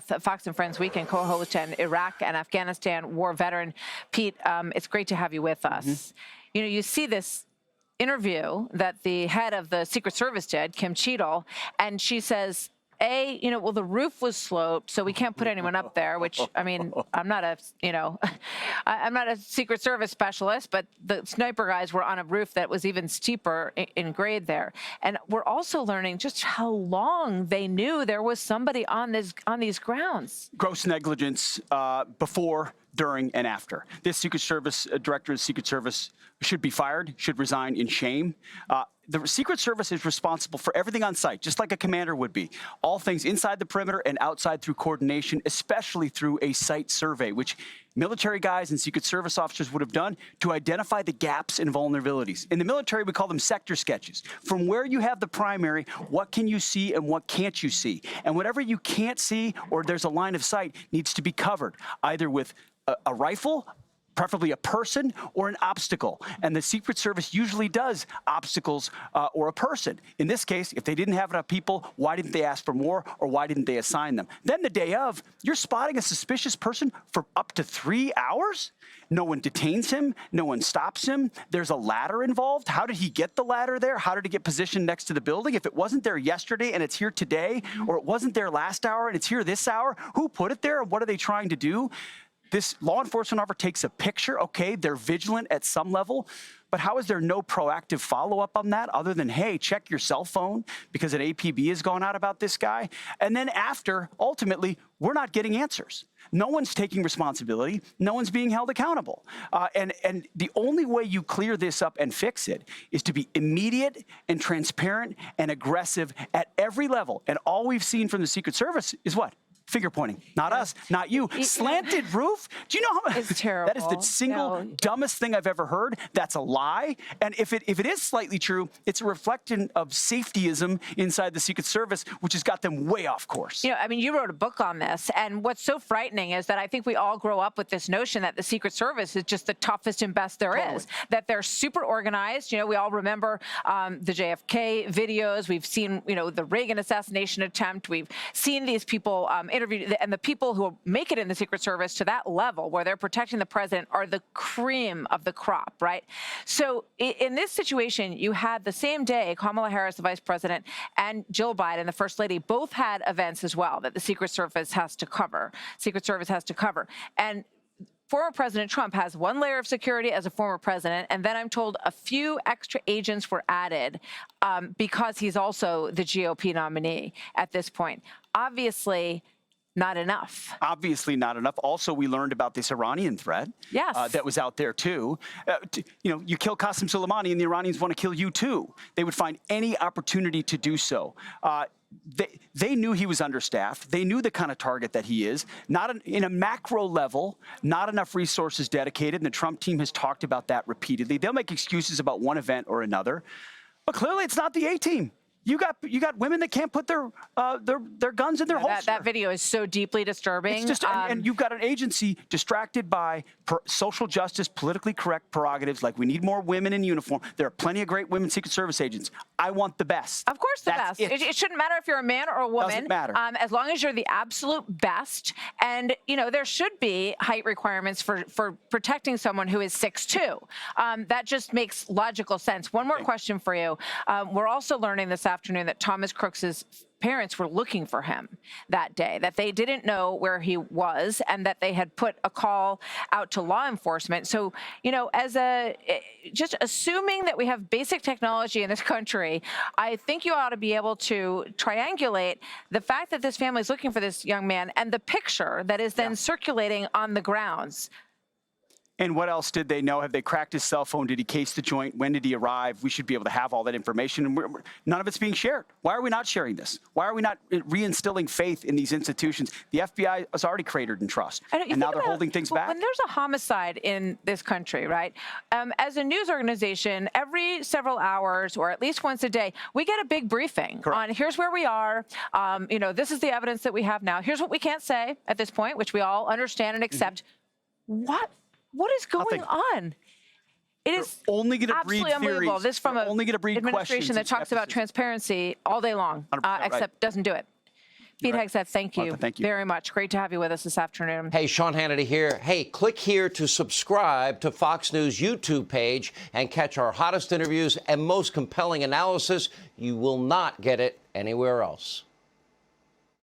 Fox and Friends Weekend co-host and Iraq and Afghanistan war veteran. Pete, it's great to have you with us. You know, you see this interview that the head of the Secret Service did, Kim Cheadle, and she says, well, the roof was sloped, so we can't put anyone up there, which, I mean, I'm not a, I'm not a Secret Service specialist, but the sniper guys were on a roof that was even steeper in grade there. And we're also learning just how long they knew there was somebody on these grounds. Gross negligence before, during, and after. This Secret Service director of the Secret Service should be fired, should resign in shame. The Secret Service is responsible for everything on site, just like a commander would be. All things inside the perimeter and outside through coordination, especially through a site survey, which military guys and Secret Service officers would have done to identify the gaps and vulnerabilities. In the military, we call them sector sketches. From where you have the primary, what can you see and what can't you see? And whatever you can't see or there's a line of sight needs to be covered, either with a rifle, preferably a person, or an obstacle. And the Secret Service usually does obstacles or a person. In this case, if they didn't have enough people, why didn't they ask for more, or why didn't they assign them? Then the day of, you're spotting a suspicious person for up to 3 hours? No one detains him. No one stops him. There's a ladder involved. How did he get the ladder there? How did it get positioned next to the building? If it wasn't there yesterday and it's here today, or it wasn't there last hour and it's here this hour, who put it there? What are they trying to do? This law enforcement officer takes a picture. Okay, they're vigilant at some level, but how is there no proactive follow-up on that other than, hey, check your cell phone because an APB has gone out about this guy? And then after, ultimately, we're not getting answers. No one's taking responsibility. No one's being held accountable. And the only way you clear this up and fix it is to be immediate and transparent and aggressive at every level. And all we've seen from the Secret Service is what? Finger pointing. Not us, not you. Slanted roof? Do you know how it's terrible? That is the single dumbest thing I've ever heard. That's a lie. And if it is slightly true, it's a reflection of safetyism inside the Secret Service, which has got them way off course. You know, I mean, you wrote a book on this, and what's so frightening is that I think we all grow up with this notion that the Secret Service is just the toughest and best there is, that they're super organized. You know, we all remember the JFK videos. We've seen, the Reagan assassination attempt. We've seen these people interviewed, and the people who make it in the Secret Service to that level where they're protecting the president are the cream of the crop, right? So in this situation, you had the same day, Kamala Harris, the vice president, and Jill Biden, the first lady, both had events as well that the Secret Service has to cover. And former President Trump has one layer of security as a former president, and then I'm told a few extra agents were added because he's also the GOP nominee at this point. Obviously, not enough. Obviously not enough. Also, we learned about this Iranian threat that was out there, too. You kill Qasem Soleimani, and the Iranians want to kill you, too. They would find any opportunity to do so. They knew he was understaffed. They knew the kind of target that he is. In a macro level, not enough resources dedicated, and the Trump team has talked about that repeatedly. They'll make excuses about one event or another, but clearly it's not the A-team. You got women that can't put their guns in their holster. That video is so deeply disturbing. It's just, and you've got an agency distracted by social justice, politically correct prerogatives, like we need more women in uniform. There are plenty of great women Secret Service agents. I want the best. Of course, the best. It shouldn't matter if you're a man or a woman. Doesn't matter. As long as you're the absolute best. And, there should be height requirements for protecting someone who is 6'2". That just makes logical sense. One more question for you. We're also learning this afternoon that Thomas Crooks's parents were looking for him that day, that they didn't know where he was, and that they had put a call out to law enforcement. So, just assuming that we have basic technology in this country, I think you ought to be able to triangulate the fact that this family is looking for this young man and the picture that is then circulating on the grounds. And what else did they know? Have they cracked his cell phone? Did he case the joint? When did he arrive? We should be able to have all that information. And none of it's being shared. Why are we not sharing this? Why are we not reinstilling faith in these institutions? The FBI has already cratered in trust, and now they're holding things back. When there's a homicide in this country, right, as a news organization, every several hours or at least once a day, we get a big briefing on here's where we are. This is the evidence that we have now. Here's what we can't say at this point, which we all understand and accept. What is going on? It is only going to breed unbelievable. Theories. This from an only going to breed administration that talks about transparency all day long, except doesn't do it. Pete Hegseth, thank you. Martha, thank you very much. Great to have you with us this afternoon. Hey, Sean Hannity here. Hey, click here to subscribe to Fox News YouTube page and catch our hottest interviews and most compelling analysis. You will not get it anywhere else.